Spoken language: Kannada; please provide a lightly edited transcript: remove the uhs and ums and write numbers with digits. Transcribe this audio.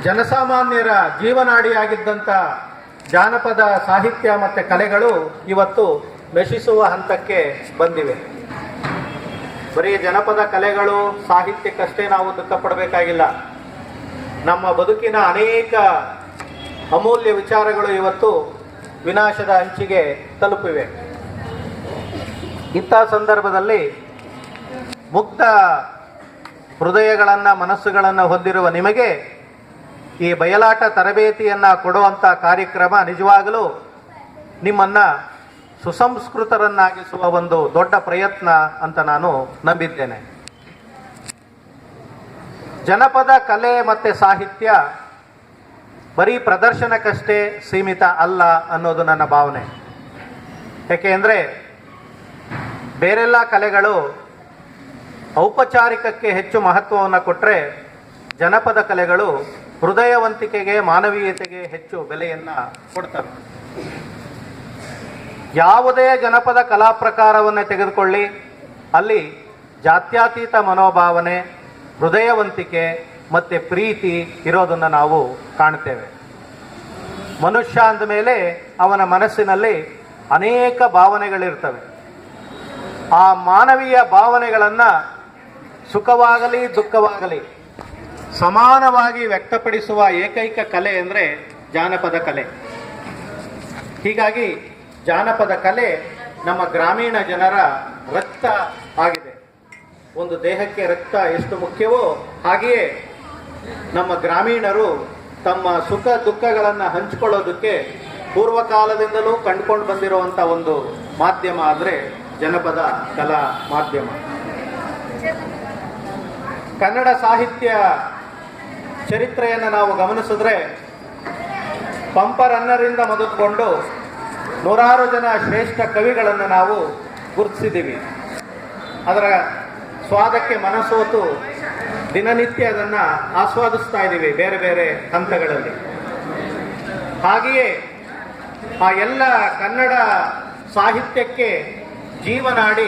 ಜನಸಾಮಾನ್ಯರ ಜೀವನಾಡಿಯಾಗಿದ್ದಂಥ ಜಾನಪದ ಸಾಹಿತ್ಯ ಮತ್ತು ಕಲೆಗಳು ಇವತ್ತು ನಶಿಸುವ ಹಂತಕ್ಕೆ ಬಂದಿವೆ. ಬರೀ ಜನಪದ ಕಲೆಗಳು ಸಾಹಿತ್ಯಕ್ಕಷ್ಟೇ ನಾವು ದುಃಖ ಪಡಬೇಕಾಗಿಲ್ಲ. ನಮ್ಮ ಬದುಕಿನ ಅನೇಕ ಅಮೂಲ್ಯ ವಿಚಾರಗಳು ಇವತ್ತು ವಿನಾಶದ ಅಂಚಿಗೆ ತಲುಪಿವೆ. ಇಂಥ ಸಂದರ್ಭದಲ್ಲಿ ಮುಕ್ತ ಹೃದಯಗಳನ್ನು ಮನಸ್ಸುಗಳನ್ನು ಹೊಂದಿರುವ ನಿಮಗೆ ಈ ಬಯಲಾಟ ತರಬೇತಿಯನ್ನು ಕೊಡುವಂಥ ಕಾರ್ಯಕ್ರಮ ನಿಜವಾಗಲೂ ನಿಮ್ಮನ್ನು ಸುಸಂಸ್ಕೃತರನ್ನಾಗಿಸುವ ಒಂದು ದೊಡ್ಡ ಪ್ರಯತ್ನ ಅಂತ ನಾನು ನಂಬಿದ್ದೇನೆ. ಜನಪದ ಕಲೆ ಮತ್ತು ಸಾಹಿತ್ಯ ಬರೀ ಪ್ರದರ್ಶನಕ್ಕಷ್ಟೇ ಸೀಮಿತ ಅಲ್ಲ ಅನ್ನೋದು ನನ್ನ ಭಾವನೆ. ಏಕೆಂದರೆ ಬೇರೆಲ್ಲ ಕಲೆಗಳು ಔಪಚಾರಿಕಕ್ಕೆ ಹೆಚ್ಚು ಮಹತ್ವವನ್ನು ಕೊಟ್ಟರೆ, ಜನಪದ ಕಲೆಗಳು ಹೃದಯವಂತಿಕೆಗೆ ಮಾನವೀಯತೆಗೆ ಹೆಚ್ಚು ಬೆಲೆಯನ್ನು ಕೊಡ್ತವೆ. ಯಾವುದೇ ಜನಪದ ಕಲಾ ಪ್ರಕಾರವನ್ನು ತೆಗೆದುಕೊಳ್ಳಿ, ಅಲ್ಲಿ ಜಾತ್ಯತೀತ ಮನೋಭಾವನೆ, ಹೃದಯವಂತಿಕೆ ಮತ್ತು ಪ್ರೀತಿ ಇರೋದನ್ನು ನಾವು ಕಾಣ್ತೇವೆ. ಮನುಷ್ಯ ಅಂದಮೇಲೆ ಅವನ ಮನಸ್ಸಿನಲ್ಲಿ ಅನೇಕ ಭಾವನೆಗಳಿರ್ತವೆ. ಆ ಮಾನವೀಯ ಭಾವನೆಗಳನ್ನು ಸುಖವಾಗಲಿ ದುಃಖವಾಗಲಿ ಸಮಾನವಾಗಿ ವ್ಯಕ್ತಪಡಿಸುವ ಏಕೈಕ ಕಲೆ ಅಂದರೆ ಜಾನಪದ ಕಲೆ. ಹೀಗಾಗಿ ಜಾನಪದ ಕಲೆ ನಮ್ಮ ಗ್ರಾಮೀಣ ಜನರ ರಕ್ತ ಆಗಿದೆ. ಒಂದು ದೇಹಕ್ಕೆ ರಕ್ತ ಎಷ್ಟು ಮುಖ್ಯವೋ ಹಾಗೆಯೇ ನಮ್ಮ ಗ್ರಾಮೀಣರು ತಮ್ಮ ಸುಖ ದುಃಖಗಳನ್ನು ಹಂಚಿಕೊಳ್ಳೋದಕ್ಕೆ ಪೂರ್ವಕಾಲದಿಂದಲೂ ಕಂಡುಕೊಂಡು ಬಂದಿರುವಂಥ ಒಂದು ಮಾಧ್ಯಮ ಆದರೆ ಜನಪದ ಕಲಾ ಮಾಧ್ಯಮ. ಕನ್ನಡ ಸಾಹಿತ್ಯ ಚರಿತ್ರೆಯನ್ನು ನಾವು ಗಮನಿಸಿದ್ರೆ ಪಂಪರನ್ನರಿಂದ ಮೊದಲುಕೊಂಡು ನೂರಾರು ಜನ ಶ್ರೇಷ್ಠ ಕವಿಗಳನ್ನು ನಾವು ಗುರುತಿಸಿದ್ದೀವಿ. ಅದರ ಸ್ವಾದಕ್ಕೆ ಮನಸೋತು ದಿನನಿತ್ಯ ಅದನ್ನು ಆಸ್ವಾದಿಸ್ತಾ ಇದ್ದೀವಿ ಬೇರೆ ಬೇರೆ ಹಂತಗಳಲ್ಲಿ. ಹಾಗೆಯೇ ಆ ಎಲ್ಲ ಕನ್ನಡ ಸಾಹಿತ್ಯಕ್ಕೆ ಜೀವನಾಡಿ